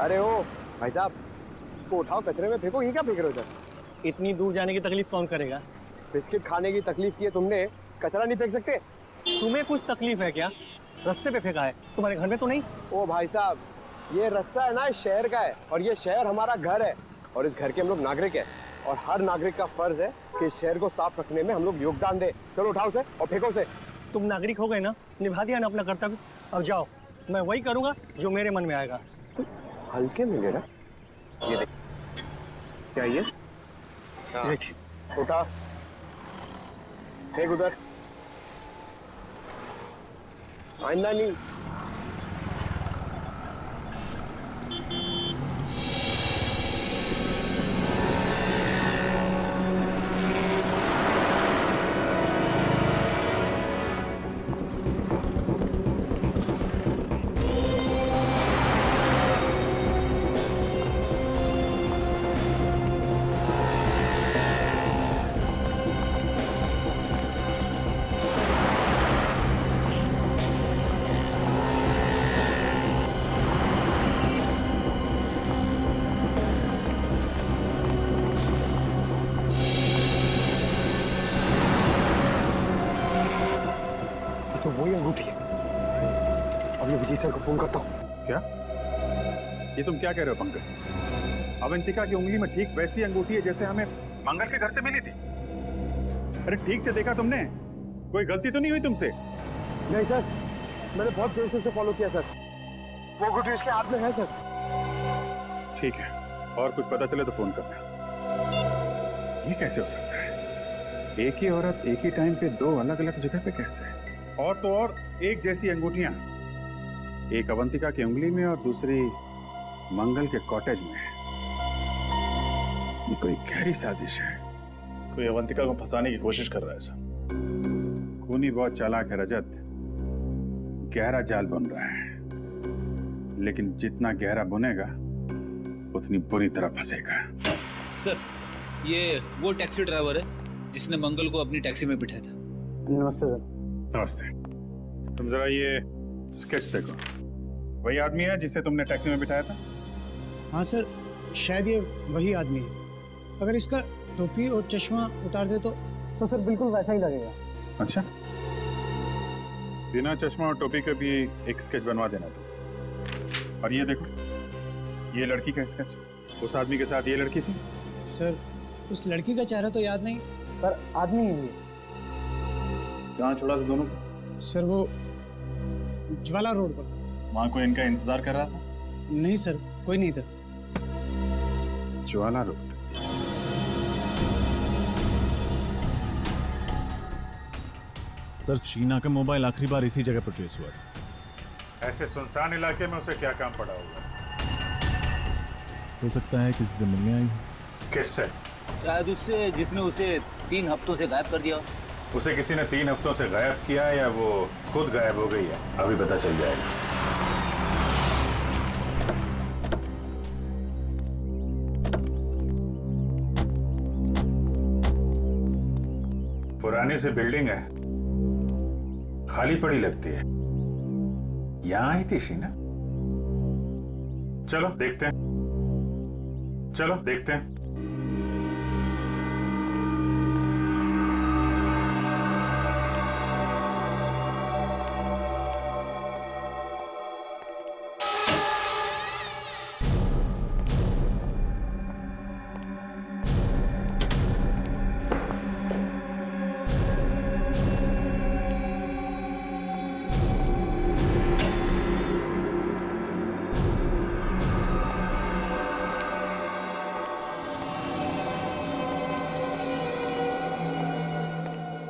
अरे ओ भाई साहब, इसको उठाओ, कचरे में फेंको। ये क्या फेंक रहे हो सर? इतनी दूर जाने की तकलीफ कौन करेगा? बिस्किट खाने की तकलीफ की है तुमने, कचरा नहीं फेंक सकते? तुम्हें कुछ तकलीफ है क्या? रास्ते पे फेंका है, तुम्हारे घर में तो नहीं? ओ भाई साहब, ये रास्ता है ना, इस शहर का है, और ये शहर हमारा घर है, और इस घर के हम लोग नागरिक हैं, और हर नागरिक का फर्ज है कि इस शहर को साफ रखने में हम लोग योगदान दें। चलो उठाओ उसे और फेंको उसे। तुम नागरिक हो गए ना, निभा दिया ना अपना कर्तव्य। अब जाओ, मैं वही करूंगा जो मेरे मन में आएगा। हल्के में ले रहा, ये देख, क्या ये? उठा, फेंक उधर, आइंदा नहीं। तो वही अंगूठी है। अब ये विजय सर को फोन करता हूँ। क्या? ये तुम क्या कह रहे हो पंकज? अवंतिका की उंगली में ठीक वैसी अंगूठी है जैसे हमें मंगल के घर से मिली थी। अरे ठीक से देखा तुमने? कोई गलती तो नहीं हुई तुमसे? नहीं सर, मैंने बहुत देर से उसे फॉलो किया सर। वो अंगूठी उसके हाथ में है सर। ठीक है, और कुछ पता चले तो फोन करना। ये कैसे हो सकता है? एक ही औरत एक ही टाइम पे दो अलग अलग जगह पे कैसे? और तो और एक जैसी अंगूठियां, एक अवंतिका की उंगली में और दूसरी मंगल के कॉटेज में। ये कोई गहरी साजिश है। कोई अवंतिका को फंसाने की कोशिश कर रहा है सर। खूनी बहुत चालाक है रजत। गहरा जाल बुन रहा है, लेकिन जितना गहरा बुनेगा उतनी बुरी तरह फंसेगा। सर, ये वो टैक्सी ड्राइवर है जिसने मंगल को अपनी टैक्सी में बिठाया था। नमस्ते सर। नमस्ते। तुम जरा ये स्केच देखो। वही आदमी है जिसे तुमने टैक्सी में बिठाया था? हाँ सर, शायद ये वही आदमी है। अगर इसका टोपी और चश्मा उतार दे तो सर बिल्कुल वैसा ही लगेगा। अच्छा, बिना चश्मा और टोपी के भी एक स्केच बनवा देना तुम। और ये देखो, ये लड़की का स्केच। उस आदमी के साथ ये लड़की थी? सर, उस लड़की का चेहरा तो याद नहीं। पर आदमी ही कहाँ छोड़ा था दोनों को? सर, वो ज्वाला रोड पर। वहां कोई इनका इंतजार कर रहा था? नहीं सर, कोई नहीं था। ज्वाला रोड। सर, शीना का मोबाइल आखिरी बार इसी जगह पर ट्रेस हुआ था। ऐसे सुनसान इलाके में उसे क्या काम पड़ा होगा? हो सकता है किसी से मिलने आई हो। किससे? शायद उससे जिसने उसे 3 हफ्तों से गायब कर दिया। उसे किसी ने 3 हफ्तों से गायब किया या वो खुद गायब हो गई है? अभी पता चल जाएगा। पुरानी सी बिल्डिंग है, खाली पड़ी लगती है। यहां आई थी शीना? चलो देखते हैं, चलो देखते हैं।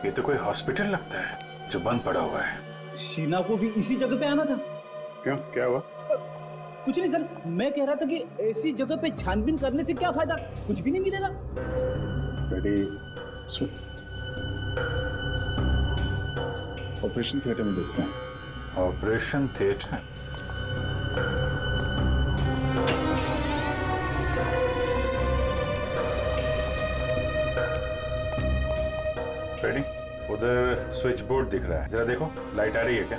ये तो कोई हॉस्पिटल लगता है जो बंद पड़ा हुआ है। शीना को भी इसी जगह पे आना था। क्यों, क्या हुआ? कुछ नहीं सर, मैं कह रहा था कि ऐसी जगह पे छानबीन करने से क्या फायदा, कुछ भी नहीं मिलेगा। ऑपरेशन थिएटर में देखते हैं। Operation theatre? रेडी? उधर स्विच बोर्ड दिख रहा है, जरा देखो लाइट आ रही है क्या?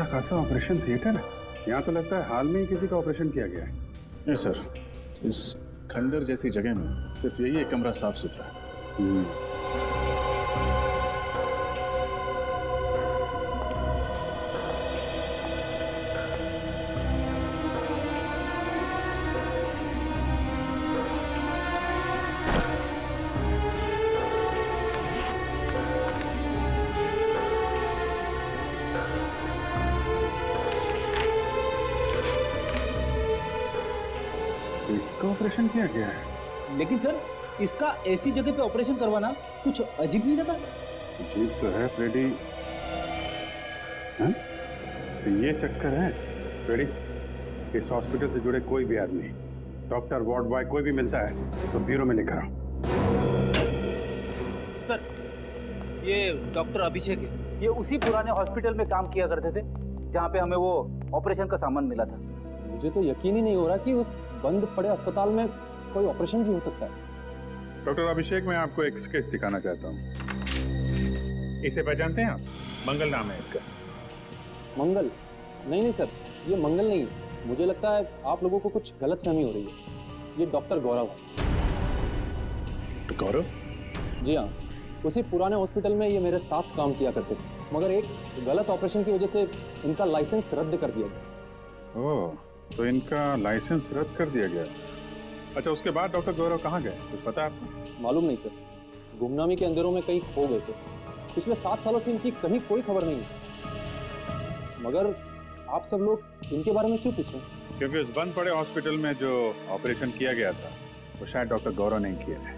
अच्छा खासा ऑपरेशन थिएटर है। यहाँ तो लगता है हाल में ही किसी का ऑपरेशन किया गया है। नहीं सर, इस खंडर जैसी जगह में सिर्फ यही एक कमरा साफ सुथरा है। इसका ऑपरेशन किया गया है। लेकिन सर इसका ऐसी जगह पे ऑपरेशन करवाना कुछ अजीब नहीं लगा? अजीब तो है फ्रेडी। हाँ? तो ये चक्कर है फ्रेडी, इस हॉस्पिटल से जुड़े कोई भी आदमी, डॉक्टर, वार्ड बॉय, कोई भी मिलता है तो ब्यूरो में लेकर आओ। सर ये डॉक्टर अभिषेक है, ये उसी पुराने हॉस्पिटल में काम किया करते थे जहाँ पे हमें वो ऑपरेशन का सामान मिला था। मुझे तो यकीन ही नहीं हो रहा कि उस बंद पड़े अस्पताल में कोई ऑपरेशन भी हो सकता है। डॉक्टर अभिषेक, मैं आपको एक स्केच दिखाना चाहता हूँ। इसे पहचानते हैं आप? मंगल नाम है इसका। मंगल? नहीं सर, ये मंगल नहीं है। मुझे लगता है आप लोगों को कुछ गलतफहमी हो रही है। ये डॉक्टर गौरव है। गौरव? जी हाँ, उसी पुराने हॉस्पिटल में ये मेरे साथ काम किया करते थे, मगर एक गलत ऑपरेशन की वजह से इनका लाइसेंस रद्द कर दिया गया। ओह, तो इनका लाइसेंस रद्द कर दिया गया। अच्छा, उसके बाद डॉक्टर गौरव कहाँ गए, कुछ पता है आपको? मालूम नहीं सर, गुमनामी के अंधेरों में कहीं खो गए थे। पिछले 7 सालों से इनकी कहीं कोई खबर नहीं है। मगर आप सब लोग इनके बारे में क्यों पूछ रहे हैं? क्योंकि उस बंद पड़े हॉस्पिटल में जो ऑपरेशन किया गया था वो शायद डॉक्टर गौरव नहीं किया है।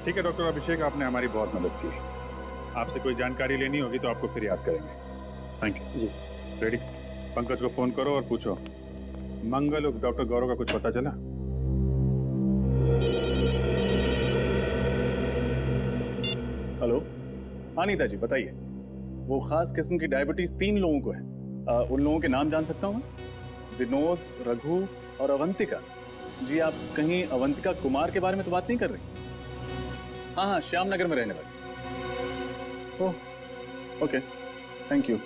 ठीक है डॉक्टर अभिषेक, आपने हमारी बहुत मदद की। आपसे कोई जानकारी लेनी होगी तो आपको फिर याद करेंगे। थैंक यू जी। रेडी, पंकज को फोन करो और पूछो मंगल और डॉक्टर गौरव का कुछ पता चला? हेलो, हाँ नीता जी बताइए। वो खास किस्म की डायबिटीज 3 लोगों को है। उन लोगों के नाम जान सकता हूँ मैं? विनोद, रघु और अवंतिका। जी, आप कहीं अवंतिका कुमार के बारे में तो बात नहीं कर रही? हाँ, श्यामनगर में रहने वाली। Oh okay, thank you.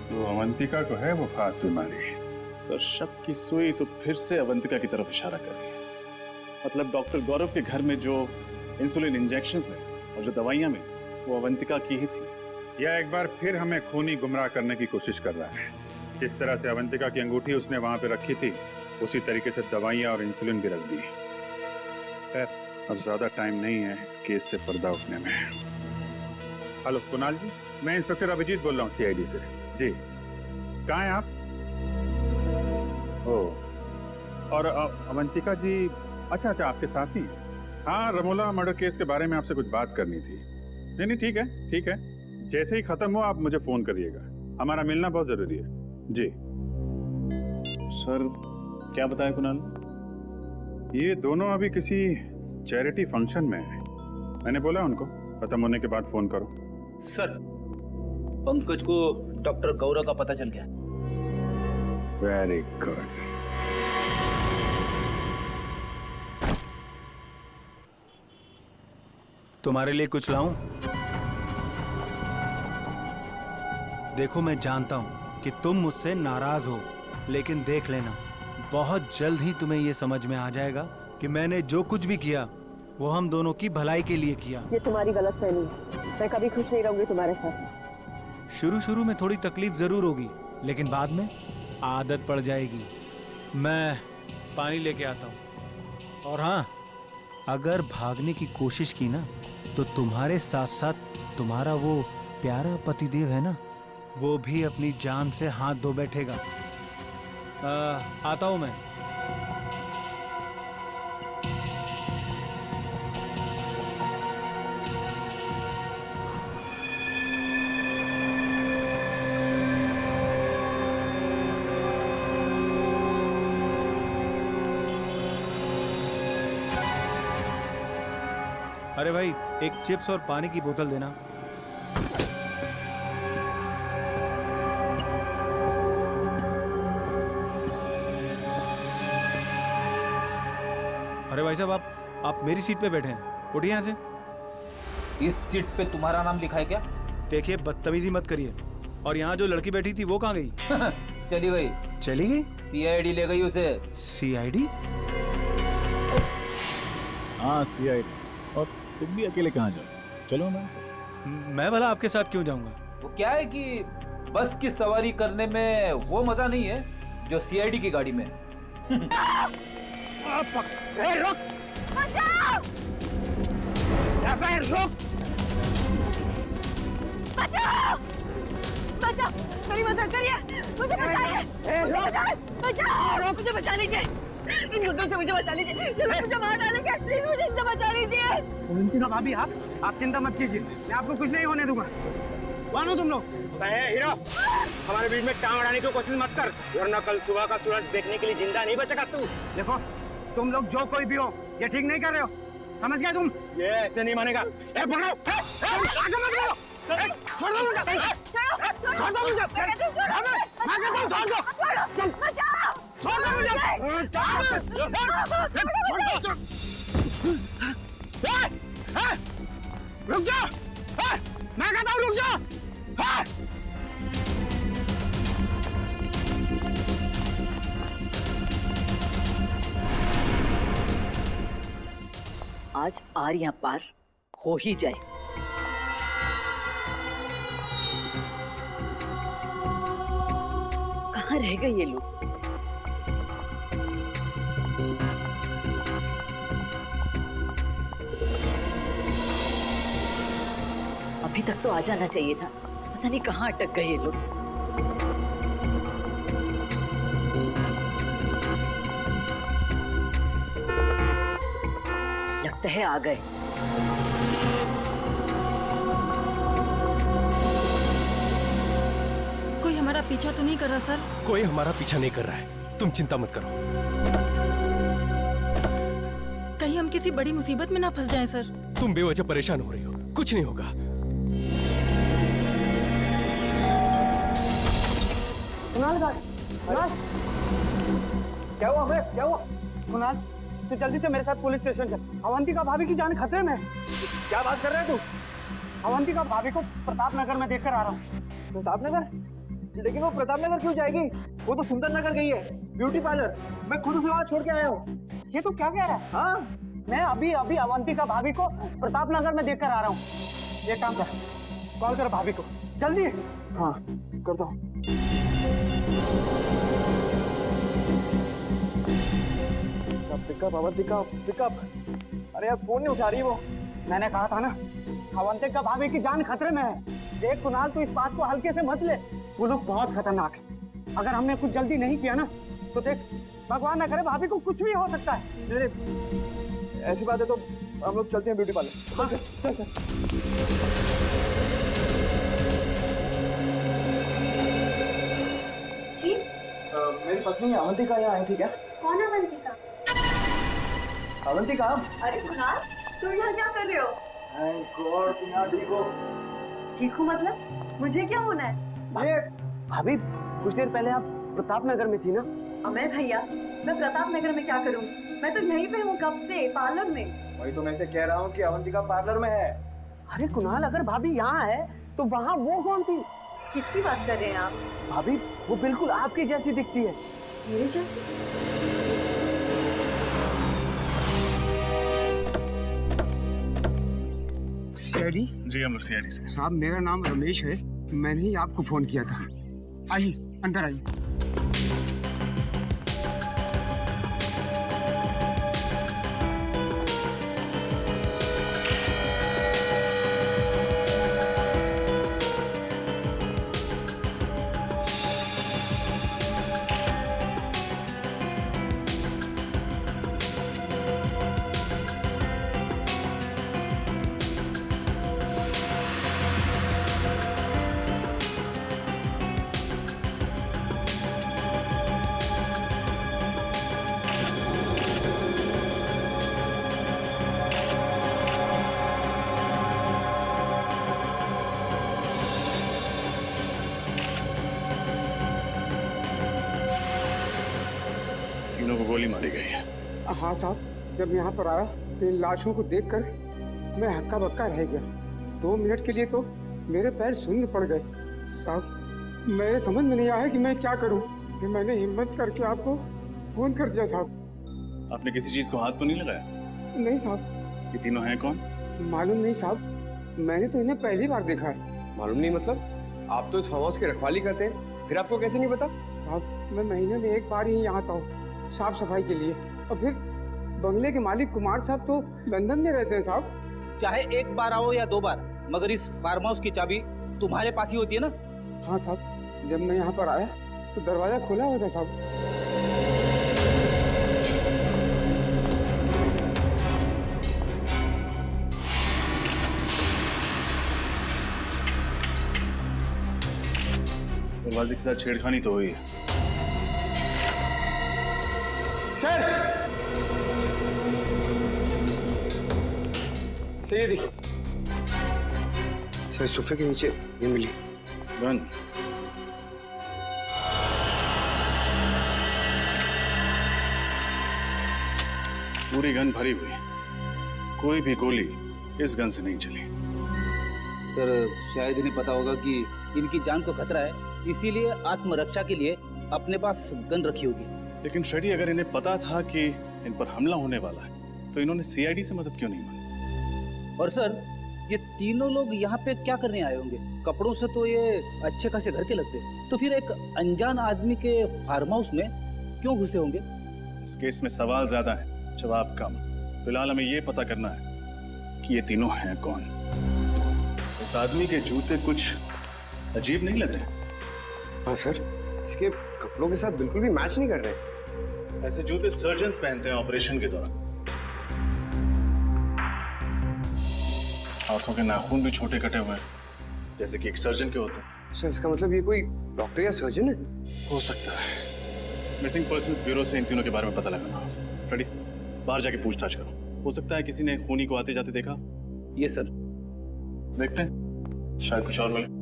तो अवंतिका को है वो खास बीमारी। सर, शक की सुई तो फिर से अवंतिका की तरफ इशारा कर रही है। मतलब डॉक्टर गौरव के घर में जो इंसुलिन इंजेक्शंस में और जो दवाइयां में, वो अवंतिका की ही थी। यह एक बार फिर हमें खूनी गुमराह करने की कोशिश कर रहा है। जिस तरह से अवंतिका की अंगूठी उसने वहां पे रखी थी, उसी तरीके से दवाइयां और इंसुलिन भी रख दी। खैर, अब ज्यादा टाइम नहीं है इस केस से पर्दा उठने में। हेलो कुणाल जी, मैं इंस्पेक्टर अभिजीत बोल रहा हूँ CID से। जी, कहाँ हैं आप? ओह, और अवंतिका जी, अच्छा आपके साथ ही? हाँ, रमोला मर्डर केस के बारे में आपसे कुछ बात करनी थी। नहीं, ठीक है ठीक है, जैसे ही खत्म हो आप मुझे फोन करिएगा, हमारा मिलना बहुत जरूरी है। जी सर, क्या बताया कुणाल? ये दोनों अभी किसी चैरिटी फंक्शन में है। मैंने बोला उनको खत्म होने के बाद फोन करो। सर, पंकज को डॉक्टर गौरव का पता चल गया। Very good. तुम्हारे लिए कुछ लाऊं? देखो, मैं जानता हूं कि तुम मुझसे नाराज हो, लेकिन देख लेना, बहुत जल्द ही तुम्हें यह समझ में आ जाएगा कि मैंने जो कुछ भी किया वो हम दोनों की भलाई के लिए किया। ये तुम्हारी गलतफहमी है। मैं कभी खुश नहीं रहूंगी तुम्हारे साथ। शुरू में थोड़ी तकलीफ जरूर होगी, लेकिन बाद में आदत पड़ जाएगी। मैं पानी लेके आता हूँ। और हाँ, अगर भागने की कोशिश की ना, तो तुम्हारे साथ साथ तुम्हारा वो प्यारा पतिदेव है ना, वो भी अपनी जान से हाथ धो बैठेगा। आता हूँ मैं। अरे भाई, एक चिप्स और पानी की बोतल देना। अरे भाई साहब, आप मेरी सीट पे बैठे हैं, उठिए यहाँ से। इस सीट पे तुम्हारा नाम लिखा है क्या? देखिए, बदतमीजी मत करिए। और यहाँ जो लड़की बैठी थी वो कहाँ गई? चली गई। चली गई? सीआईडी ले गई उसे। सीआईडी? हाँ सीआईडी। और तुम भी अकेले कहाँ जाओ? चलो हमारे साथ। मैं भला आपके साथ क्यों जाऊंगा? वो क्या है कि बस की सवारी करने में वो मजा नहीं है जो सीआईडी की गाड़ी में। बचाओ! बचाओ! मेरी मदद करिए! मुझे बचाइए! बचाओ! मुझे बचा लीजिए! इन गुंडों से मुझे बचा लीजिए! ये लोग मुझे मार डालेंगे! प्लीज मुझे इनसे बचा लीजिए! अवंतिका भाभी, आप चिंता मत कीजिए, मैं आपको कुछ नहीं होने दूंगा। कौन हो तुम लोग? हीरो, हमारे बीच में टांग अड़ाने की कोशिश मत कर, वरना कल सुबह का सूरज देखने के लिए जिंदा नहीं बचेगा तू। देखो, तुम लोग जो कोई भी हो, ये ठीक नहीं कर रहे हो, समझ गए तुम? ये ऐसे नहीं मानेगा। ए पकड़ो! आगे मत बढ़ो! छोड़ दो मुझे! छोड़ दो मुझे! मैं कहता हूँ छोड़ दो! बचाओ! छोड़ दो मुझे! रुक जा! मैं कहता हूँ रुक जा! आज आर या पार हो ही जाए। कहाँ रह गए ये लोग? अभी तक तो आ जाना चाहिए था, पता नहीं कहाँ अटक गए ये लोग। लगता है आ गए। कोई हमारा पीछा तो नहीं कर रहा सर? कोई हमारा पीछा नहीं कर रहा है, तुम चिंता मत करो। कहीं हम किसी बड़ी मुसीबत में ना फंस जाएं सर। तुम बेवजह परेशान हो रही हो, कुछ नहीं होगा। कुणाल, क्या हुआ बे? क्या हुआ? कुणाल, तू जल्दी से मेरे साथ पुलिस स्टेशन चल। अवंतिका भाभी की जान खतरे में है। क्या बात कर रहे है तू? अवंतिका भाभी को प्रताप नगर में देखकर आ रहा हूँ। प्रताप नगर? लेकिन वो प्रताप नगर क्यों जाएगी? वो तो सुंदर नगर गई है, ब्यूटी पार्लर। मैं खुद उसे वहाँ छोड़ के आया हूँ। ये तो क्या कह रहा है? हाँ, मैं अभी अभी अवंतिका भाभी को प्रताप नगर में देखकर आ रहा हूँ। ये काम कर, कॉल कर भाभी को जल्दी। हाँ, करता हूँ। Pickup Avantika, pickup. अरे यार फोन नहीं उठा रही वो। मैंने कहा था ना, अवंतिका भाभी की जान खतरे में है। देख कुणाल, तू इस बात को हल्के से मत ले। वो लोग बहुत खतरनाक है। अगर हमने कुछ जल्दी नहीं किया ना, तो देख भगवान ना करे भाभी को कुछ भी हो सकता है। ऐसी बात है तो हम लोग चलते हैं ब्यूटी पार्लर। चल चल। जी? मेरी पत्नी अवंतिका यहाँ आई थी क्या? कौन अवंतिका? अवंतिका? अरे कुणाल, तुम यहाँ क्या कर रहे हो? तुम यहाँ ठीक हो? ठीक हूँ मतलब? मुझे क्या होना है? ये भाभी, कुछ देर पहले आप प्रताप नगर में थी ना? अमय भैया, मैं प्रताप नगर में क्या करूँ? मैं तो यहीं पे हूँ कब से, पार्लर में। वही तो मैं से कह रहा हूँ कि अवंतिका पार्लर में है। अरे कुणाल, अगर भाभी यहाँ है तो वहाँ वो कौन थी? किसकी बात कर रहे हैं आप? भाभी, वो बिल्कुल आपकी जैसी दिखती है। मेरे जैसी? सीआईडी? जी हम लोग सीआईडी से। साहब, मेरा नाम रमेश है, मैंने ही आपको फोन किया था। आइए, अंदर आइए। तीनों को गोली मारी गई है। हाँ साहब, जब यहाँ पर आया तो इन लाशों को देखकर मैं हक्का बक्का रह गया। 2 मिनट के लिए तो मेरे पैर शून्य पड़ गए। साहब, मेरे समझ में नहीं आया कि मैं क्या करूं। फिर मैंने हिम्मत करके आपको फोन कर दिया साहब। आपने किसी चीज को हाथ तो नहीं लगाया? नहीं साहब। ये तीनों हैं कौन? मालूम नहीं साहब, मैंने तो इन्हें पहली बार देखा है। मालूम नहीं मतलब? आप तो इस फार्म हाउस की रखवाली करते हैं, फिर आपको कैसे नहीं पता? साहब मैं महीने में एक बार ही यहाँ आता हूँ साफ सफाई के लिए, और फिर बंगले के मालिक कुमार साहब तो लंदन में रहते हैं साहब। चाहे एक बार आओ या 2 बार, मगर इस फार्म हाउस की चाबी तुम्हारे पास ही होती है ना? हाँ साहब, जब मैं यहाँ पर आया तो दरवाजा खुला हुआ था साहब। दरवाजे के साथ छेड़खानी तो हुई है। सर ये देखिए सर, सोफे के नीचे ये मिली गन। पूरी गन भरी हुई, कोई भी गोली इस गन से नहीं चली। सर शायद इन्हें पता होगा कि इनकी जान को खतरा है, इसीलिए आत्मरक्षा के लिए अपने पास गन रखी होगी। लेकिन फ्रेडी, अगर इन्हें पता था कि इन पर हमला होने वाला है तो इन्होंने सीआईडी से मदद क्यों नहीं मांगी? और सर ये तीनों लोग यहाँ पे क्या करने आए होंगे? कपड़ों से तो ये अच्छे खासे घर के लगते, तो फिर एक अनजान आदमी के फार्म हाउस में क्यों घुसे होंगे? इस केस में सवाल ज्यादा है, जवाब कम। फिलहाल हमें ये पता करना है कि ये तीनों हैं कौन। इस आदमी के जूते कुछ अजीब नहीं लग रहे? हाँ सर, इसके कपड़ों के साथ बिल्कुल भी मैच नहीं कर रहे। ऐसे जूते सर्जन्स पहनते हैं ऑपरेशन के दौरान। हाथों के नाखून भी छोटे कटे हुए हैं, जैसे कि एक सर्जन के होते हैं। सर इसका मतलब ये कोई डॉक्टर या सर्जन है? हो सकता है। मिसिंग पर्सन्स ब्यूरो से इन तीनों के बारे में पता लगाना होगा। फ्रेडी, बाहर जाके पूछताछ करो। हो सकता है किसी ने खूनी को आते जाते देखा। ये सर देखते हैं, शायद कुछ और मिले।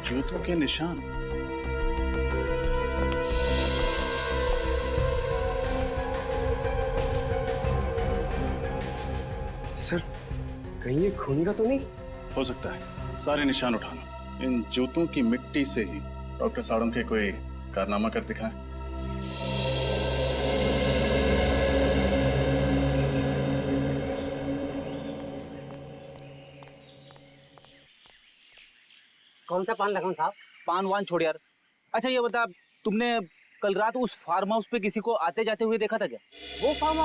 जूतों के निशान। सर कहीं ये खूनी का तो नहीं? हो सकता है। सारे निशान उठा लो। इन जूतों की मिट्टी से ही डॉक्टर साड़म के कोई कारनामा कर दिखाए। कौन सा पान लगाऊं साहब? पान वान छोड़ यार। अच्छा ये बता, तुमने कल रात उस फार्म हाउस पे किसी को आते जाते हुए देखा था क्या? वो फार्म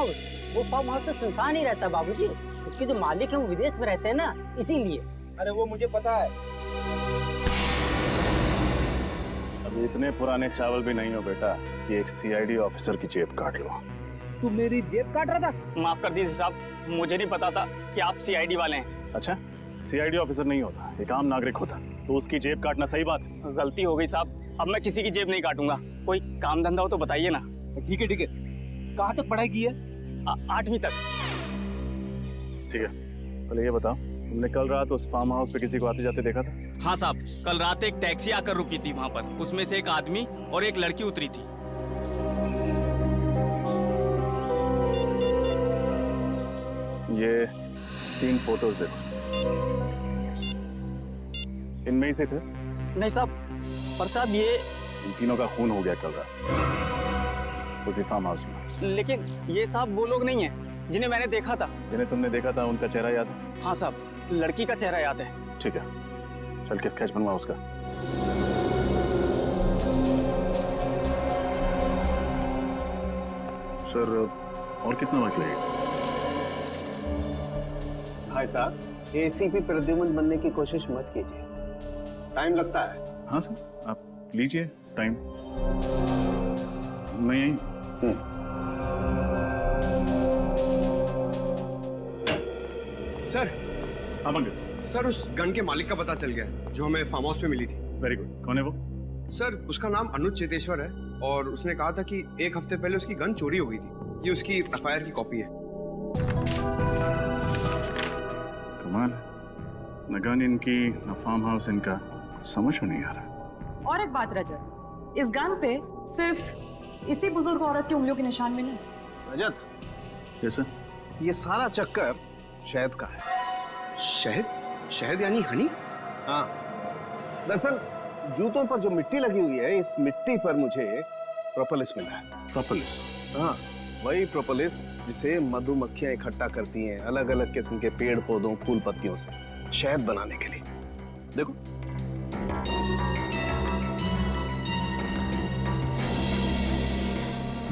हाउस तो सुनसान ही रहता बाबूजी। उसके जो मालिक हैं वो विदेश में रहते हैं ना, इसीलिए। अरे वो मुझे पता है। अब इतने पुराने चावल भी नहीं हो बेटा कि एक सीआईडी ऑफिसर की जेब काट लो। तू मेरी जेब काट रहा था? माफ कर दीजिए साहब, मुझे नहीं पता था कि आप सीआईडी वाले हैं। अच्छा, सीआईडी ऑफिसर नहीं होता, एक आम नागरिक होता, तो उसकी जेब काटना सही बात है? गलती हो गई साहब, अब मैं किसी की जेब नहीं काटूंगा। कोई काम धंधा हो तो बताइए ना। ठीक है ठीक है। कहाँ तक पढ़ाई की है? 8वीं तक। ठीक है, पहले ये बताओ, तुमने कल रात उस फार्म हाउस पे किसी को आते जाते देखा था? हाँ साहब, कल रात एक टैक्सी आकर रुकी थी वहाँ पर। उसमें से एक आदमी और एक लड़की उतरी थी। ये 3 फोटोज देखो, इनमें ही से थे? नहीं साहब, पर साहब ये इन तीनों का खून हो गया कल रात उसी फार्म हाउस में। लेकिन ये साहब वो लोग नहीं है जिन्हें मैंने देखा था। जिन्हें तुमने देखा था उनका चेहरा याद है? हाँ साहब, लड़की का चेहरा याद है। ठीक है, चल के स्केच बनवा उसका। सर और कितना वक्त लगेगा? भाई साहब, एसीपी प्रद्युमन बनने की कोशिश मत कीजिए, टाइम लगता है। हाँ सर, आप लीजिए टाइम। मैं यहीं। सर। हाँ पंकज। सर उस गन के मालिक का पता चल गया जो हमें फार्म हाउस में मिली थी। Very good. कौन है वो? सर उसका नाम अनुज चेतेश्वर है और उसने कहा था कि 1 हफ्ते पहले उसकी गन चोरी हो गई थी। ये उसकी एफआईआर की कॉपी है। कमाल है, न गन इनकी न फार्म हाउस इनका, समझ में नहीं आ रहा। और एक बात रजत, इस गन पे सिर्फ इसी बुजुर्ग औरत की उंगलियों के निशान में नहीं। रजत, कैसे? ये सारा चक्कर शहद का है। शहद? शहद यानी हनी? हाँ। दरअसल जूतों पर जो मिट्टी लगी हुई है, इस मिट्टी पर मुझे प्रोपोलिस मिला है। प्रोपोलिस? हाँ, वही प्रोपोलिस जिसे मधुमक्खियां इकट्ठा करती हैं अलग अलग किस्म के पेड़ पौधों फूल पत्तियों से शहद बनाने के लिए। देखो,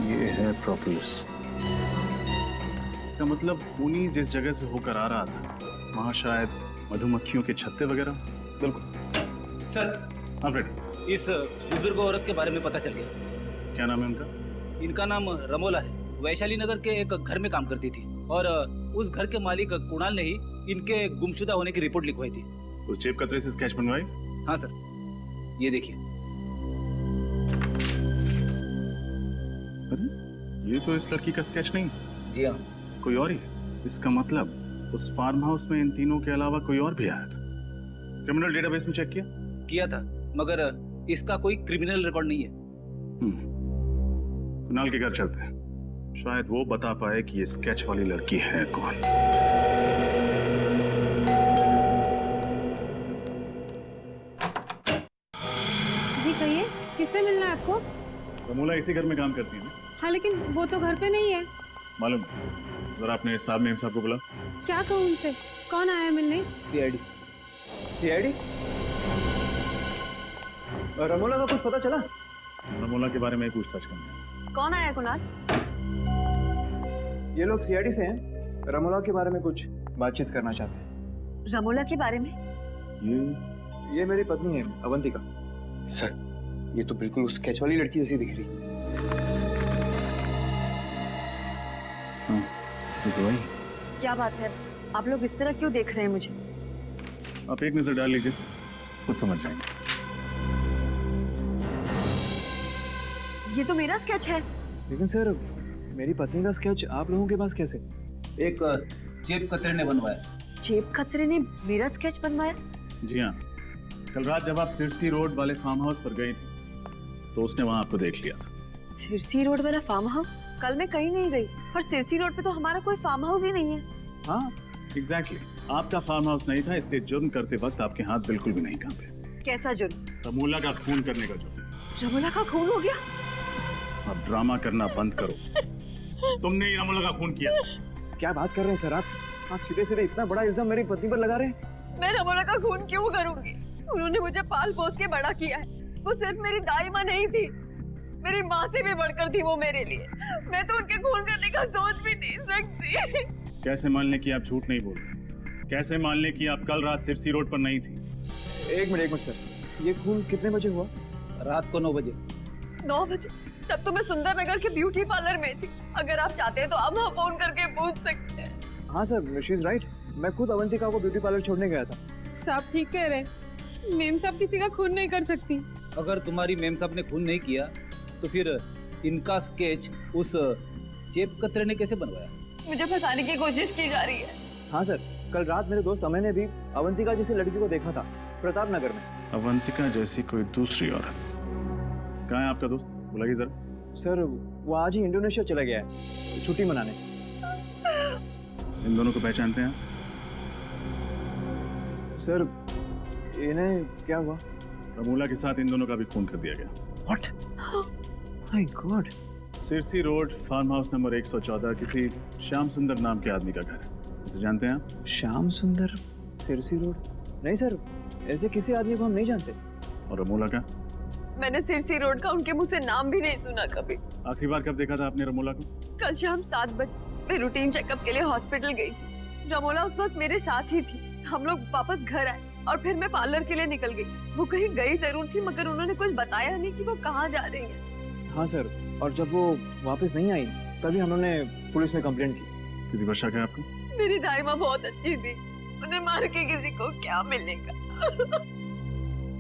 ये है प्रोपोलिस। इसका मतलब खूनी जिस जगह से होकर आ रहा था वहां शायद मधुमक्खियों के छत्ते वगैरह। बिल्कुल सर। हाँ फ्रेड, इस बुजुर्ग औरत के बारे में पता चल गया। क्या नाम है उनका? इनका नाम रमोला है। वैशाली नगर के एक घर में काम करती थी और उस घर के मालिक कुणाल ने ही इनके गुमशुदा होने की रिपोर्ट लिखवाई थी। तो जेब कतरे से स्केच बनवाई? हाँ सर, ये देखिए। अरे ये तो इस लड़की का स्केच नहीं। जी हाँ, कोई और ही है। इसका मतलब उस फार्म हाउस में इन तीनों के अलावा कोई और भी आया था। क्रिमिनल डेटाबेस में चेक किया था, मगर इसका कोई क्रिमिनल रिकॉर्ड नहीं है। कुणाल के घर चलते हैं, शायद वो बता पाए कि ये स्केच वाली लड़की है कौन। जी कहिए, किससे मिलना है आपको? रमोला इसी घर में काम करती है ना? हाँ लेकिन वो तो घर पे नहीं है। मालूम, जरा अपने साहब मेम साहब को बुला। क्या कहूँ उनसे? कौन आया मिलने? सीआईडी। सीआईडी? रमोला का कुछ पता चला? रमोला के बारे में पूछताछ करनी। कौन आया कुणाल? ये लोग सीआईडी से हैं। रमोला के बारे में कुछ बातचीत करना चाहते हैं। रमोला के बारे में? ये मेरी पत्नी है, अवंतिका। सर, ये तो बिल्कुल उस स्केच वाली लड़की जैसी दिख रही। क्या बात है, आप लोग इस तरह क्यों देख रहे हैं मुझे? आप एक नजर डाल लीजिए, खुद समझ जाएंगे। ये तो मेरा स्केच है। लेकिन सर, मेरी पत्नी का स्केच आप लोगों के पास कैसे? एक जेब कतरे ने बनवाया। जेब कतरे ने मेरा स्केच बनवाया? जी हाँ, कल रात जब आप सिरसी रोड वाले फार्म हाउस पर गई थी तो उसने वहां आपको देख लिया था। सिरसी रोड वाला फार्म हाउस? कल मैं कहीं नहीं गई और सिरसी रोड पे तो हमारा कोई फार्म हाउस ही नहीं है। हाँ एग्जैक्टली, आपका फार्म हाउस नहीं था, इसलिए जुर्म करते वक्त आपके हाथ बिल्कुल भी नहीं कांपे। कैसा जुर्म? रमोला का खून करने का जुर्म। रमोला का खून हो गया? अब ड्रामा करना बंद करो। तुमने ही रमोला का खून किया। क्या बात कर रहे हैं सर आप सीधे सीधे इतना बड़ा इल्जाम मेरी पत्नी पर लगा रहे हैं। मैं रमोला का खून क्यों करूंगी? उन्होंने मुझे पाल पोस के बड़ा किया है। वो सिर्फ मेरी दाई माँ नहीं थी, मेरी माँ से भी बढ़कर थी वो मेरे लिए। मैं तो उनके खून करने का सोच भी नहीं सकती। कैसे मान लें कि आप झूठ नहीं बोल रहे? कैसे मान लें कि आप कल रात सिरसी रोड पर नहीं थी? एक मिनट सर, ये खून कितने बजे हुआ? रात को 9 बजे। 9 बजे? तब तो मैं सुंदर नगर के ब्यूटी पार्लर में थी। अगर आप चाहते हैं तो आप वहाँ फोन करके पूछ सकते हैं। हाँ सर, शी इज राइट। मैं खुद अवंतिका को ब्यूटी पार्लर छोड़ने गया था। साहब ठीक कह रहे, मेम साहब किसी का खून नहीं कर सकती। अगर तुम्हारी मेम साहब ने खून नहीं किया तो फिर इनका स्केच उस जेब कतरे ने कैसे बनवाया? मुझे फंसाने की कोशिश की जा रही है। हाँ सर, कल रात मेरे दोस्त अमय ने भी अवंतिका जैसी लड़की को देखा था प्रताप नगर में। अवंतिका जैसी कोई दूसरी औरत? कहाँ है आपका दोस्त? बुलाइए जरा। सर, वो आज ही इंडोनेशिया चला गया है छुट्टी मनाने। इन दोनों को पहचानते हैं? सर, इन्हें क्या हुआ? रमोला के साथ इन दोनों का भी खून कर दिया गया। What? My God! Sirsi road farm house number 114 किसी श्याम सुंदर नाम के आदमी का घर है। उसे जानते हैं आप? श्याम सुंदर, सिरसी रोड? नहीं सर, ऐसे किसी आदमी को हम नहीं जानते। और रमोला का? मैंने सिरसी रोड का उनके मुंह से नाम भी नहीं सुना कभी। आखिरी बार कब देखा था आपने रमोला को? कल शाम 7 बजे मैं रूटीन चेकअप के लिए हॉस्पिटल गई थी। रमोला उस वक्त मेरे साथ ही थी। हम लोग वापस घर आए और फिर मैं पार्लर के लिए निकल गई। वो कहीं गई जरूर थी, मगर उन्होंने कुछ बताया नहीं कि वो कहाँ जा रही है। हाँ सर, और जब वो वापस नहीं आई तभी हमने पुलिस में कंप्लेंट की। किसी पर शक है आपको? मेरी दाई माँ बहुत अच्छी थी, उन्हें मार के किसी को क्या मिलेगा।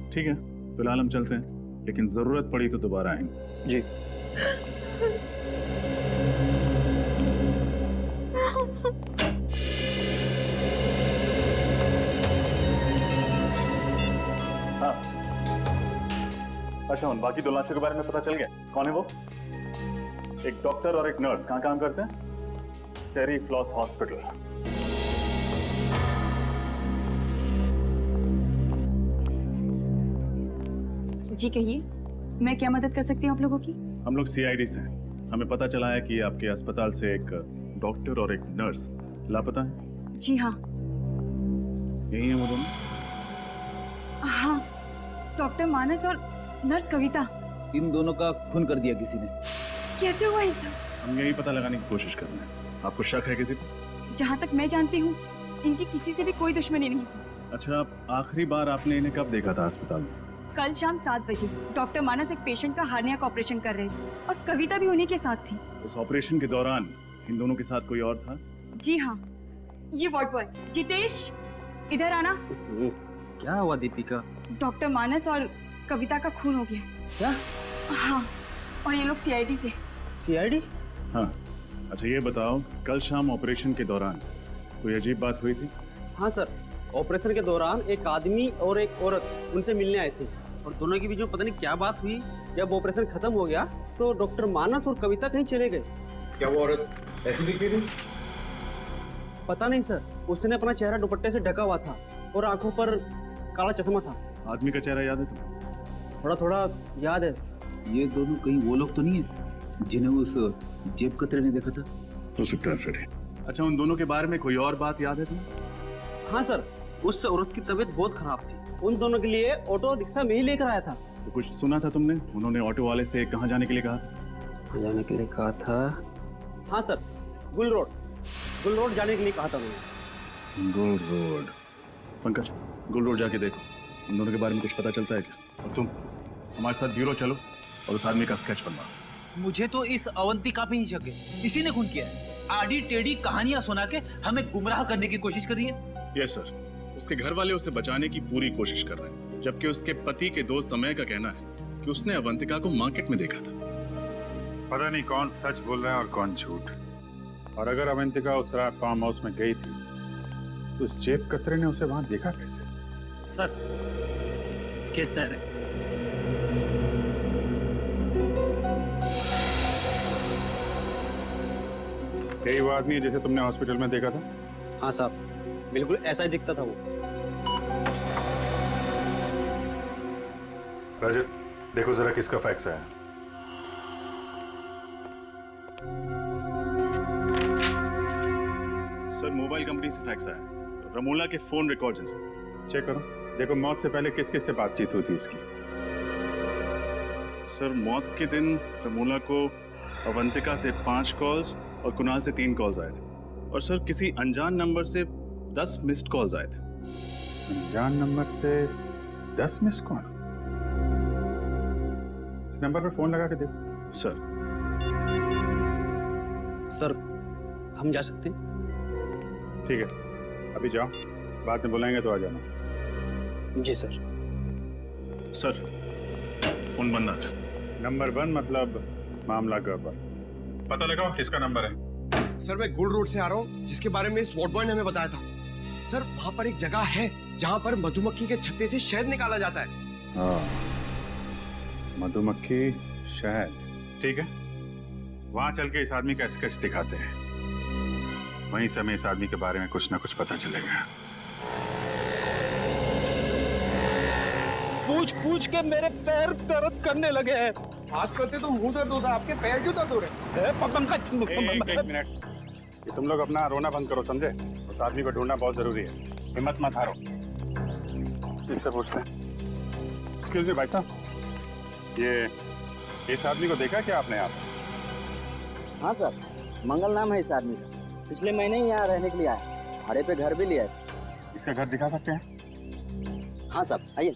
ठीक है, फिलहाल हम चलते हैं, लेकिन जरूरत पड़ी तो दोबारा आएंगे। जी। अच्छा, उन बाकी 2 लाशों के बारे में पता चल गया? कौन है वो? एक डॉक्टर और एक नर्स। कहाँ काम करते हैं? टेरी फ्लॉस हॉस्पिटल। जी कहिए, मैं क्या मदद कर सकती हूँ आप लोगों की? हम लोग CID से हैं। हमें पता चला है कि आपके अस्पताल से एक डॉक्टर और एक नर्स लापता है। जी हाँ। यही है वो दोनों? हाँ, डॉक्टर मानस और नर्स कविता। इन दोनों का खून कर दिया किसी ने। कैसे हुआ ये सब? हम यही पता लगाने की कोशिश कर रहे हैं। आपको शक है किसी पर? जहाँ तक मैं जानती हूँ इनकी किसी से भी कोई दुश्मनी नहीं थी। अच्छा, आखिरी बार आपने इन्हें कब देखा था अस्पताल में? कल शाम 7 बजे डॉक्टर मानस एक पेशेंट का हार्निया का ऑपरेशन कर रहे थे और कविता भी उन्हीं के साथ थी। उस ऑपरेशन के दौरान इन दोनों के साथ कोई और था? जी हाँ, ये वार्ड बॉय जितेश, इधर आना। क्या हुआ दीपिका? डॉक्टर मानस और कविता का खून हो गया। क्या? हाँ, और ये लोग CID से। CID? हाँ। अच्छा ये बताओ, कल शाम ऑपरेशन के दौरान कोई अजीब बात हुई थी? हाँ सर, ऑपरेशन के दौरान एक आदमी और एक औरत उनसे मिलने आए थे और दोनों के बीच में पता नहीं क्या बात हुई। जब ऑपरेशन खत्म हो गया तो डॉक्टर मानस और कविता कहीं चले गए। क्या वो औरत ऐसी दिखती थी? पता नहीं सर, उसने अपना चेहरा दुपट्टे से ढका हुआ था और आंखों पर काला चश्मा था। आदमी का चेहरा याद है तुम्हें? थोड़ा थोड़ा याद है। ये दोनों कहीं वो लोग तो नहीं है जिन्हें उस जेब कतरे ने देखा था? हो सकता है फ्रेडी। अच्छा, उन दोनों के बारे में कोई और बात याद है तुम्हें? हाँ सर, उस औरत की तबीयत बहुत खराब थी। उन दोनों के लिए ऑटो रिक्शा में ही लेकर आया था। तो कुछ सुना था तुमने? उन्होंने ऑटो वाले से कहाँ जाने के लिए कहा? जाने के लिए कहा था? हाँ सर, गुल रोड जाने के लिए कहा था उन्होंने। गुल रोड। पंकज, गुल रोड जाके देखो, इन दोनों के बारे में कुछ पता चलता है क्या? और तुम हमारे साथ ब्यूरो चलो और उस आदमी का स्केच बनवाओ। मुझे तो इस अवंतिका पे ही शक है। इसी ने खून किया है। आड़ी टेढ़ी कहानियां सुना के हमें गुमराह करने की कोशिश कर रही है। यस सर, उसके घर वाले उसे बचाने की पूरी कोशिश कर रहे हैं, जबकि उसके पति के दोस्त अमय का कहना है कि उसने अवंतिका को मार्केट में देखा था। पता नहीं कौन सच बोल रहा है और कौन झूठ। और अगर अवंतिका उस रात फार्म हाउस में गई थी तो उस जेब कतरे ने उसे वहां देखा कैसे? सर, स्केच तैयार है। यही वो आदमी है जिसे तुमने हॉस्पिटल में देखा था? हाँ साहब, बिल्कुल ऐसा ही दिखता था वो। रजत, देखो जरा किसका फैक्स है। सर, मोबाइल कंपनी से फैक्स आया। रमोला के फोन रिकॉर्ड्स हैं सर। चेक करो, देखो मौत से पहले किस किस से बातचीत हुई थी उसकी। सर, मौत के दिन रमोला को अवंतिका से 5 कॉल्स और कुणाल से 3 कॉल्स आए थे। और सर, किसी अनजान नंबर से 10 मिस्ड कॉल्स आए थे। अनजान नंबर से 10 मिस कॉल? इस नंबर पर फोन लगा के देखो। सर, हम जा सकते हैं? ठीक है, अभी जाओ, बाद में बुलाएंगे तो आ जाना। जी सर। सर, फोन बंद आ रहा। नंबर बंद मतलब मामला गड़बड़। पता लगाओ किसका नंबर है। सर, मैं गुल रोड से आ रहा हूँ, जिसके बारे में इस वार्ड बॉय ने हमें बताया था। सर, वहाँ पर एक जगह है जहाँ पर मधुमक्खी के छत्ते से शहद निकाला जाता है। हाँ, मधुमक्खी शहद, ठीक है, वहां चल के इस आदमी का स्केच दिखाते हैं। वहीं से हमें इस आदमी के बारे में कुछ ना कुछ पता चलेगा। पूछ के मेरे पैर दर्द करने लगे हैं। बात करते तो मुंह दर्द होता है, आपके पैर क्यों दर्द हो रहे हैं? एक मिनट, ये तुम लोग अपना रोना बंद करो, समझे? उस आदमी को ढूंढना बहुत जरूरी है। हिम्मत मत हारो। इससे पूछते हैं। एक्सक्यूज मी भाई साहब, ये इस आदमी को देखा क्या आपने? आप? हाँ सर, मंगल नाम है इस आदमी का। पिछले महीने ही यहाँ रहने के लिए आया, भाड़े पे घर भी लिया है। इसका घर दिखा सकते हैं? हाँ साहब, आइए।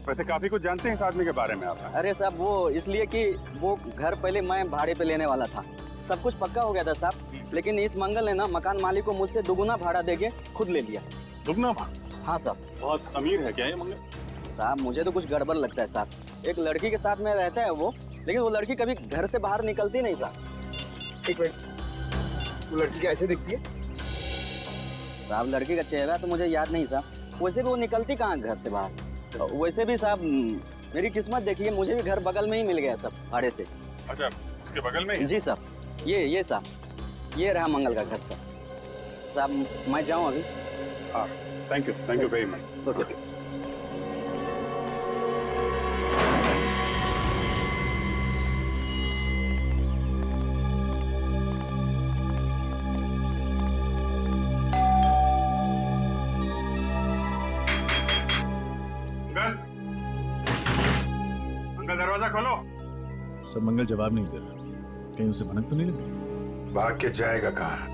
वैसे काफी कुछ जानते हैं इस आदमी के बारे में आप? अरे साहब, वो इसलिए कि वो घर पहले मैं भाड़े पे लेने वाला था। सब कुछ पक्का हो गया था साहब, लेकिन इस मंगल ने ना मकान मालिक को मुझसे दुगुना भाड़ा देके खुद ले लिया। दुगना भाड़ा? हाँ साहब। बहुत अमीर है क्या ये मंगल? साहब, मुझे तो कुछ गड़बड़ लगता है साहब। एक लड़की के साथ में रहता है वो, लेकिन वो लड़की कभी घर से बाहर निकलती नहीं साहब। एक मिनट, वो लड़की कैसे दिखती है? साहब, लड़की का चेहरा तो मुझे याद नहीं साहब। वैसे भी वो निकलती कहाँ घर से बाहर। वैसे भी साहब, मेरी किस्मत देखिए, मुझे भी घर बगल में ही मिल गया सब भाड़े से। अच्छा, उसके बगल में ही? जी साहब, ये साहब, ये रहा मंगल का घर साहब। मैं जाऊँ अभी? हाँ, thank you very much. Okay. Uncle दरवाजा खोलो। सब मंगल जवाब नहीं दे रहा, कहीं उसे भनक तो नहीं लगी? भाग के जाएगा कहाँ?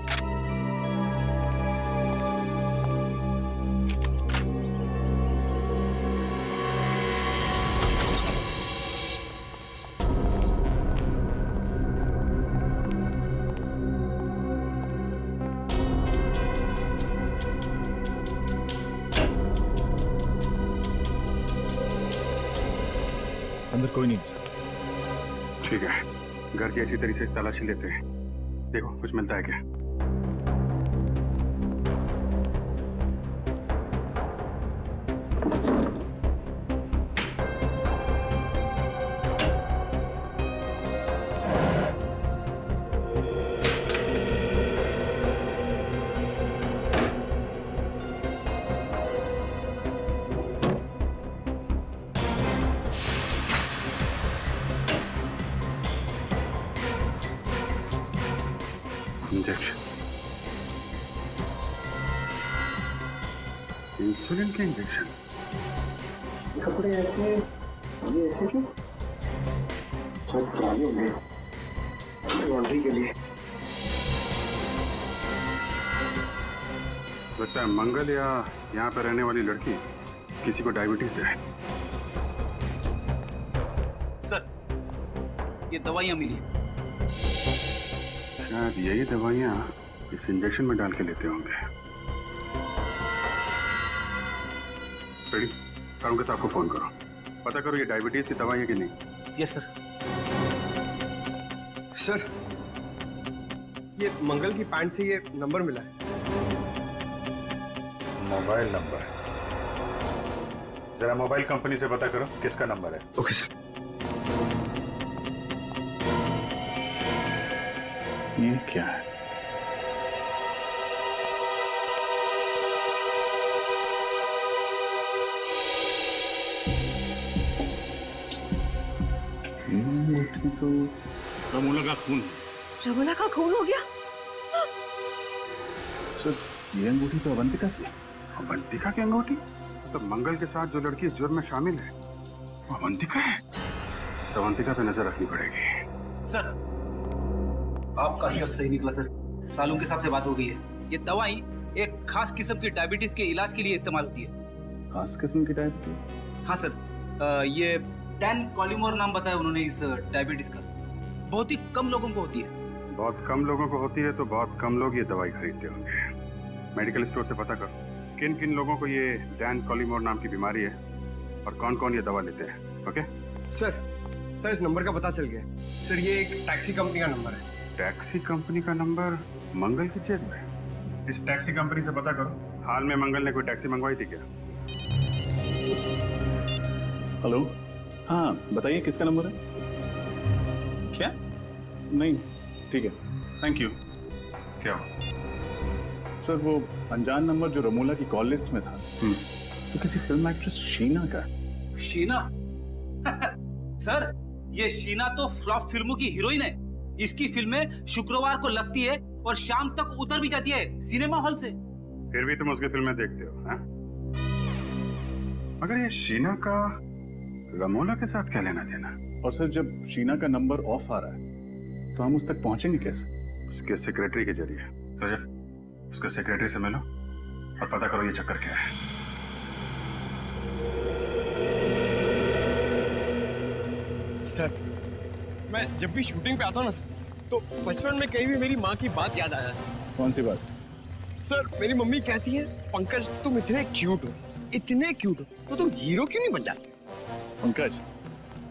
अंदर कोई नहीं सर। ठीक है, घर की अच्छी तरीके से तलाशी लेते हैं। देखो कुछ मिलता है क्या? इंसुलिन के इंजेक्शन। कपड़े ऐसे, ये ऐसे क्यों? सब पुराने हो गए, लॉन्ड्री के लिए। लगता है मंगल या यहाँ पे रहने वाली लड़की किसी को डायबिटीज है। सर, ये दवाइयाँ मिली। शायद यही दवाइयाँ इस इंजेक्शन में डाल के लेते होंगे। रेडी, करुण के साहब को फोन करो, पता करो ये डायबिटीज की दवाई है कि नहीं। Yes sir. सर, ये मंगल की पैंट से ये नंबर मिला है। Mobile number? जरा मोबाइल कंपनी से पता करो किसका नंबर है। Okay sir. ये क्या है? तो रमोला का खून। रमोला का खून हो गया? सर, ये अंगूठी तो अवंतिका की। अवंतिका की अंगूठी? तो मंगल के साथ जो लड़की इस जुर्म में शामिल है वो अवंतिका है। इस अवंतिका पे नजर रखनी पड़ेगी। सर, आपका शक सही निकला सर। सालूं के साहब से बात हो गई है। ये दवाई एक खास किस्म की डायबिटीज के इलाज के लिए इस्तेमाल होती है। खास किस्म की डायबिटीज? हाँ सर, ये 10 कॉलिमोर नाम बताया उन्होंने इस डायबिटीज का। बहुत ही कम लोगों को होती है। बहुत कम लोगों को होती है तो बहुत कम लोग ये दवाई खरीदते होंगे। मेडिकल स्टोर से पता करो किन किन लोगों को ये डैन कॉलिमोर नाम की बीमारी है और कौन कौन ये दवा लेते हैं। ओके सर, इस नंबर का पता चल गया। सर, ये एक टैक्सी कंपनी का नंबर है। टैक्सी कंपनी का नंबर मंगल की जेब में? इस टैक्सी कंपनी से पता करो हाल में मंगल ने कोई टैक्सी मंगवाई थी क्या? हेलो, हाँ बताइए किसका नंबर है? क्या? नहीं, ठीक है, थैंक यू। क्या? सर, वो अनजान नंबर जो रमोला की कॉल लिस्ट में था तो किसी फिल्म एक्ट्रेस शीना का। शीना? सर, ये शीना तो फ्लॉप फिल्मों की हीरोइन है। इसकी फिल्में शुक्रवार को लगती है और शाम तक उतर भी जाती है सिनेमा हॉल से। फिर भी तुम उसकी फिल्में देखते हो, हाँ? मगर ये शीना का रमोला के साथ क्या लेना देना? और सर, जब शीना का नंबर ऑफ आ रहा है तो हम उस तक पहुंचेंगे कैसे? उसके सेक्रेटरी के जरिए। रजत, उसके सेक्रेटरी से मिलो और पता करो ये चक्कर क्या है। सर, मैं जब भी शूटिंग पे आता हूँ ना सर, तो बचपन में कहीं भी मेरी माँ की बात याद आ जाती है। कौन सी बात? सर, मेरी मम्मी कहती है, पंकज तुम इतने क्यूट हो, इतने क्यूट हो, तो तुम हीरो क्यों नहीं बन जाते? पंकज,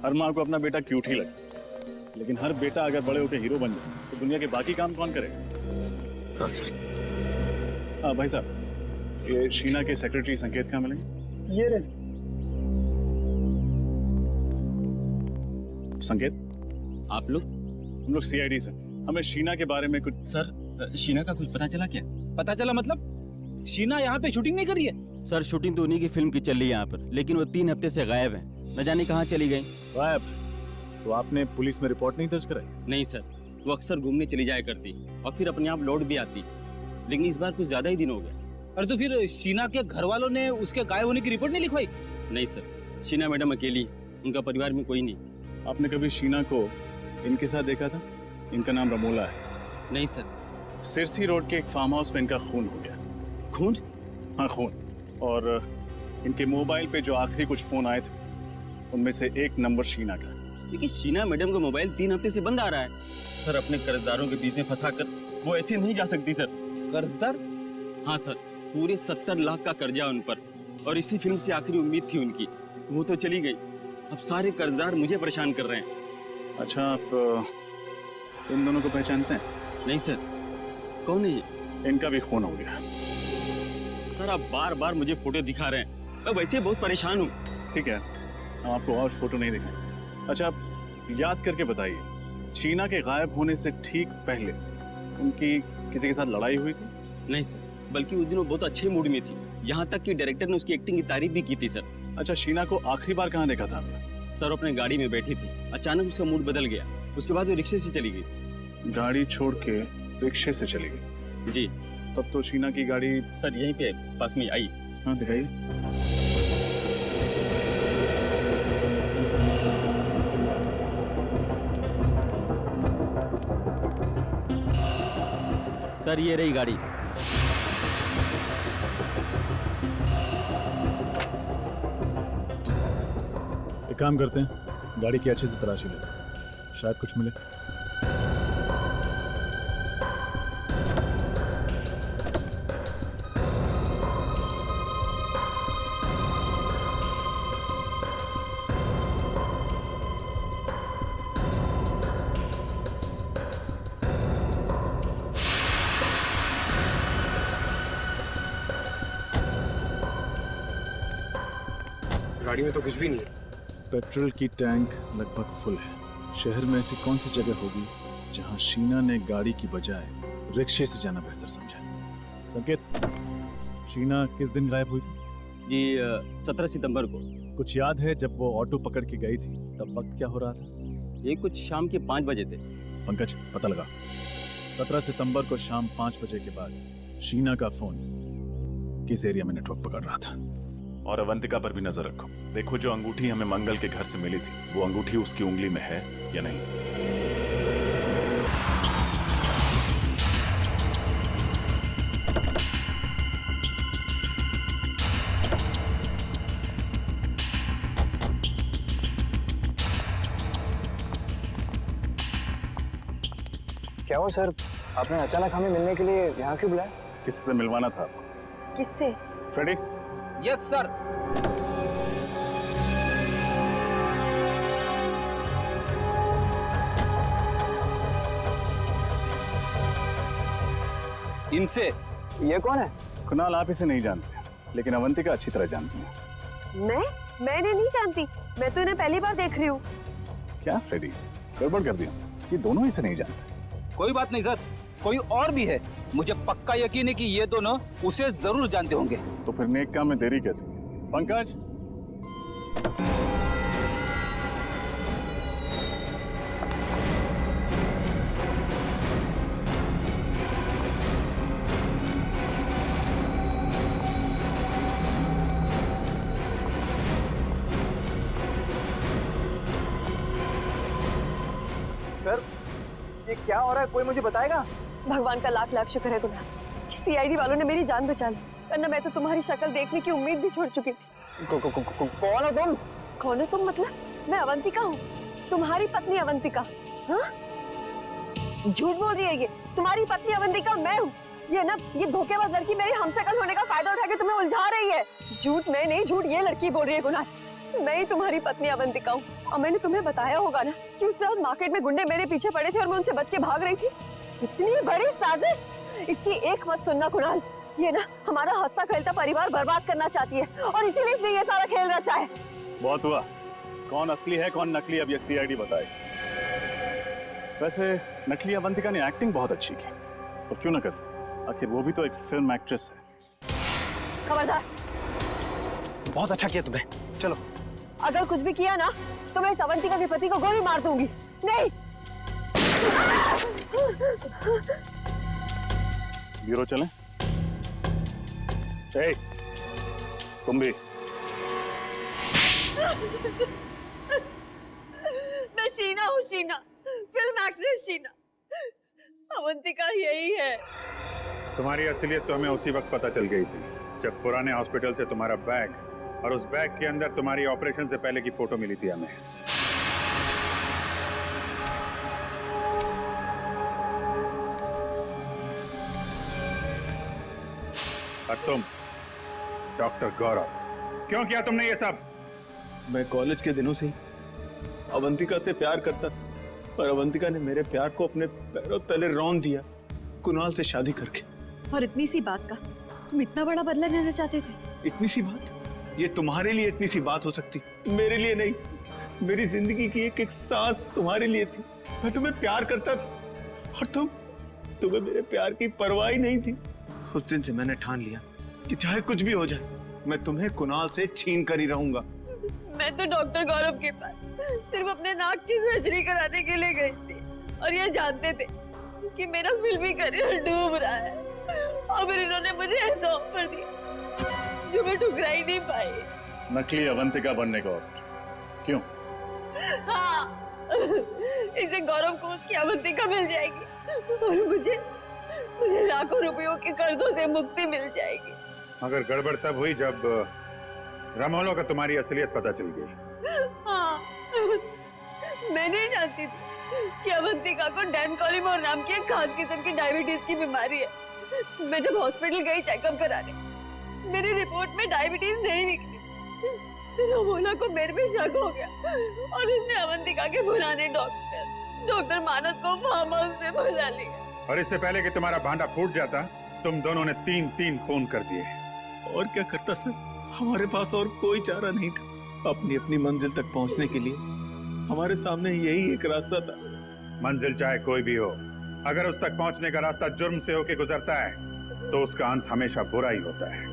हर माँ को अपना बेटा क्यूट ही लगता, लेकिन हर बेटा अगर बड़े होकर हीरो बन जाए तो दुनिया के बाकी काम कौन करेगा? हाँ सर। हाँ भाई साहब, ये शीना के सेक्रेटरी संकेत कहाँ मिलेंगे? ये रहे। संकेत, आप लोग? हम लोग सीआईडी से। हमें शीना के बारे में कुछ। सर, शीना का कुछ पता चला क्या? पता चला मतलब? शीना यहाँ पे शूटिंग नहीं कर रही है? सर शूटिंग तो उन्हीं की फिल्म की चल रही है यहाँ पर, लेकिन वो 3 हफ्ते से गायब है। न जाने कहाँ चली गई। गायब? तो आपने पुलिस में रिपोर्ट नहीं दर्ज कराई? नहीं सर, वो अक्सर घूमने चली जाया करती और फिर अपने आप लौट भी आती, लेकिन इस बार कुछ ज्यादा ही दिन हो गए। अरे तो फिर शीना के घर वालों ने उसके गायब होने की रिपोर्ट नहीं लिखवाई? नहीं सर, शीना मैडम अकेली, उनका परिवार में कोई नहीं। आपने कभी शीना को इनके साथ देखा था? इनका नाम रमोला है। नहीं सर। सिरसी रोड के एक फार्म हाउस में इनका खून हो गया। खून? हाँ खून। और इनके मोबाइल पे जो आखिरी कुछ फोन आए थे उनमें से एक नंबर शीना का। लेकिन शीना मैडम का मोबाइल 3 हफ्ते से बंद आ रहा है। सर, अपने कर्जदारों के बीच में फंसा कर वो ऐसे नहीं जा सकती सर। कर्जदार? हाँ सर, पूरे 70 लाख का कर्जा उन पर, और इसी फिल्म से आखिरी उम्मीद थी उनकी। वो तो चली गई, अब सारे कर्जदार मुझे परेशान कर रहे हैं। अच्छा, आप इन दोनों को पहचानते हैं? नहीं सर। कौन है ये? इनका भी खून हो गया। सर, आप बार बार मुझे फोटो दिखा रहे हैं, मैं वैसे बहुत परेशान हूँ। ठीक है, हम आपको और फोटो नहीं दिखाएंगे। अच्छा, आप याद करके बताइए, शीना के गायब होने से ठीक पहले उनकी किसी के साथ लड़ाई हुई थी? नहीं सर, बल्कि उस दिन वो बहुत अच्छे मूड में थी, यहाँ तक कि डायरेक्टर ने उसकी एक्टिंग की तारीफ भी की थी सर। अच्छा, शीना को आखिरी बार कहाँ देखा था आपने? सर, अपने गाड़ी में बैठी थी, अचानक उसका मूड बदल गया, उसके बाद वो रिक्शे से चली गई। गाड़ी छोड़ के रिक्शे से चली गई? जी। तब तो शीना की गाड़ी सर यहीं पे पास में आई। हाँ, दिखाइए। सर ये रही गाड़ी। एक काम करते हैं, गाड़ी की अच्छे से तलाशी लेते हैं, शायद कुछ मिले। गाड़ी में तो कुछ भी नहीं है। पेट्रोल की टैंक लगभग फुल है। शहर में ऐसी कौन सी जगह होगी जहां शीना ने गाड़ी की बजाय रिक्शे से जाना बेहतर समझा? संकेत, शीना किस दिन गायब हुई? जी 17 सितंबर को। कुछ याद है जब वो ऑटो पकड़ के गई थी तब वक्त क्या हो रहा था? ये कुछ शाम के 5 बजे थे। पंकज, पता लगा। 17 सितंबर को शाम 5 बजे के बाद शीना का फोन किस एरिया में नेटवर्क पकड़ रहा था? और अवंतिका पर भी नजर रखो। देखो, जो अंगूठी हमें मंगल के घर से मिली थी, वो अंगूठी उसकी उंगली में है या नहीं। क्या हो सर, आपने अचानक हमें मिलने के लिए यहाँ क्यों बुलाया? किससे मिलवाना था आपको? किससे? फ्रेडी? Yes sir. इनसे। ये कौन है? कुणाल, आप इसे नहीं जानते, लेकिन अवंतिका अच्छी तरह जानती है। मैं इन्हें नहीं जानती, मैं तो इन्हें पहली बार देख रही हूँ। क्या फ्रेडी, गड़बड़ कर दिया? ये दोनों इसे नहीं जानते। कोई बात नहीं सर, कोई और भी है। मुझे पक्का यकीन है कि ये दोनों उसे जरूर जानते होंगे। तो फिर नेक काम में देरी कैसे? पंकज, सर, ये क्या हो रहा है, कोई मुझे बताएगा? भगवान का लाख लाख शुक्र है गुना कि सीआईडी वालों ने मेरी जान बचा ली, वरना मैं तो तुम्हारी शक्ल देखने की उम्मीद भी छोड़ चुकी थी। कौन हो तुम? कौन हो तुम मतलब? मैं अवंतिका हूँ, तुम्हारी पत्नी अवंतिका। हाँ? झूठ बोल रही है ये, तुम्हारी पत्नी अवंतिका मैं हूँ। ये धोखेबाज लड़की मेरी हमशक्ल होने का फायदा उठा के तुम्हें उलझा रही है। झूठ मैं नहीं, झूठ ये लड़की बोल रही है गुना। मैं ही तुम्हारी पत्नी अवंतिका हूँ, और मैंने तुम्हें बताया होगा ना कि उससे आज मार्केट में गुंडे मेरे पीछे पड़े थे और मैं उनसे बच के भाग रही थी। इतनी बड़ी साजिश, इसकी एक मत सुनना कुणाल। ये ना हमारा हंसता खेलता परिवार बर्बाद करना चाहती है, और इसीलिए इसने ये सारा खेल रचा है। बहुत हुआ, कौन असली है कौन नकली अब ये सीआईडी बताए। वैसे नकली अवंतिका ने एक्टिंग बहुत अच्छी की, और क्यों ना करती, आखिर वो भी तो एक फिल्म एक्ट्रेस है। खबरदार, बहुत अच्छा किया तुमने, चलो। अगर कुछ भी किया ना तो मैं इस अवंतिका के पति को गोली मार दूंगी। नहीं। ब्यूरो चलें? ए, तुम भी। मैं शीना हूँ, शीना, फिल्म एक्ट्रेस शीना। अवंतिका यही है। तुम्हारी असलियत तो हमें उसी वक्त पता चल गई थी जब पुराने हॉस्पिटल से तुम्हारा बैग और उस बैग के अंदर तुम्हारी ऑपरेशन से पहले की फोटो मिली थी हमें। और तुम डॉक्टर गौरव, क्यों किया तुमने ये सब? मैं कॉलेज के दिनों से ही अवंतिका से प्यार करता था, पर अवंतिका ने मेरे प्यार को अपने पैरों तले रौंद दिया, कुणाल से शादी करके। और इतनी सी बात का तुम इतना बड़ा बदला लेना चाहते थे? इतनी सी बात? ये तुम्हारे लिए इतनी सी बात हो सकती, मेरे लिए नहीं। मेरी जिंदगी की एक एक सांस तुम्हारे लिए थी। मैं तुम्हें प्यार करता था और तुम्हें मेरे प्यार की परवाह ही नहीं थी। उस दिन से मैंने ठान लिया कि चाहे कुछ भी हो जाए, मैं तुम्हें कुणाल से छीन कर ही रहूंगा। मैं तो डॉक्टर गौरव के पास सिर्फ अपने नाक की सर्जरी कराने के लिए गई थी, और ये जानते थे कि मेरा फिल्मी करियर डूब रहा है, और फिर इन्होंने मुझे ऐसा ऑफर दिया जो मैं ठुकरा ही नहीं पाई। नकली अवंतिका बनने का ऑफर? क्यों? हाँ, इससे गौरव को उसकी अवंतिका मिल जाएगी और मुझे लाखों रुपयों के कर्जों से मुक्ति मिल जाएगी। मगर गड़बड़ तब हुई जब रमोलो का तुम्हारी असलियत पता चल गई। हाँ, मैं नहीं जानती थी कि अवंतिका को डैनकोलिमोर नाम की एक खास किस्म की डायबिटीज की बीमारी है। मैं जब हॉस्पिटल गई चेकअप कराने, मेरी रिपोर्ट में डायबिटीज नहीं निकली। रमोला को मेरे पे शक हो गया और उसने अवंतिका के बुलाने डॉक्टर मानस को फार्म हाउस में बुला लिया। और इससे पहले कि तुम्हारा भांडा फूट जाता, तुम दोनों ने 3 खून कर दिए। और क्या करता सर, हमारे पास और कोई चारा नहीं था। अपनी अपनी मंजिल तक पहुंचने के लिए हमारे सामने यही एक रास्ता था। मंजिल चाहे कोई भी हो, अगर उस तक पहुंचने का रास्ता जुर्म से होके गुजरता है तो उसका अंत हमेशा बुरा ही होता है।